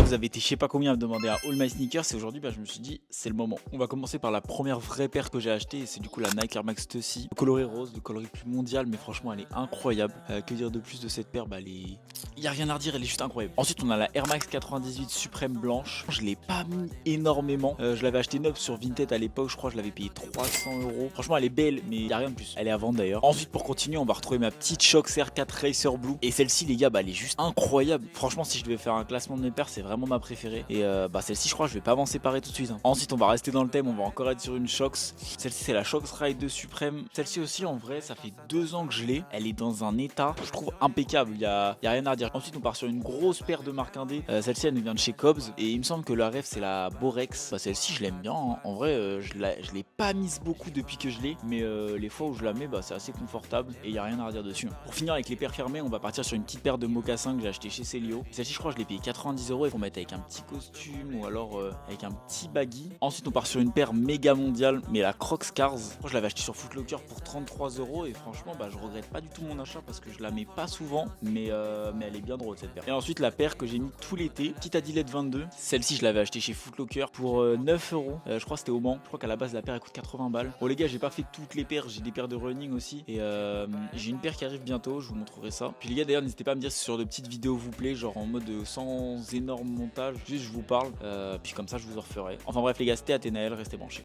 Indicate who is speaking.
Speaker 1: vous avez été je sais pas combien à me demander un All My Sneakers et aujourd'hui je me suis dit c'est le moment. On va commencer par la première vraie paire que j'ai achetée et c'est du coup la Nike Air Max Stussy. Le coloris rose, le coloris plus mondial mais franchement elle est incroyable. Que dire de plus de cette paire, il y a rien à redire, elle est juste incroyable. Ensuite on a la Air Max 98 Suprême blanche. Je l'ai pas mis énormément. Je l'avais acheté neuve sur Vinted à l'époque, je crois que je l'avais payé 300 €. Franchement elle est belle mais il y a rien de plus. Elle est à vendre d'ailleurs. Ensuite pour continuer on va retrouver ma petite Shox R4 Racer Blue et celle-ci les gars elle est juste incroyable. Franchement si je devais faire un classement de mes paires c'est vraiment ma préférée et celle-ci je crois que je vais pas m'en séparer tout de suite. Ensuite on va rester dans le thème, on va encore être sur une Shox. Celle-ci c'est la Shox Ride 2 Suprême. Celle-ci aussi en vrai ça fait 2 ans que je l'ai. Elle est dans un état je trouve impeccable, il y a rien à redire. Ensuite on part sur une grosse paire de marque indé. Celle-ci elle nous vient de chez Cobbs et il me semble que la ref c'est la Borex. Celle-ci je l'aime bien hein. En vrai je l'ai pas mise beaucoup depuis que je l'ai mais les fois où je la mets c'est assez confortable et il y a rien à redire dessus. Pour finir avec les paires fermées on va partir sur une petite paire de mocassins que j'ai acheté chez Celio. Celle-ci je crois que je l'ai payé 90 € et qu'on mettre avec un petit costume ou alors avec un petit baggy. Ensuite on part sur une paire méga mondiale mais la Crocs Cars. Je l'avais acheté sur Footlocker pour 33 € et franchement je regrette pas du tout mon achat parce que je la mets pas souvent mais elle est bien drôle cette paire. Et ensuite la paire que j'ai mis tout l'été, petite Adilette 22. Celle-ci je l'avais acheté chez Footlocker pour 9 €. Je crois que c'était au Mans. Je crois qu'à la base la paire elle coûte 80 balles. Bon les gars j'ai pas fait toutes les paires, j'ai des paires de running aussi et j'ai une paire qui arrive bientôt, je vous montrerai ça. Puis les gars d'ailleurs n'hésitez pas à me dire si ce genre de petites vidéos vous plaît, genre en mode sans énorme montage, juste je vous parle, puis comme ça je vous en referai. Enfin bref les gars c'était Athénaël, restez branchés.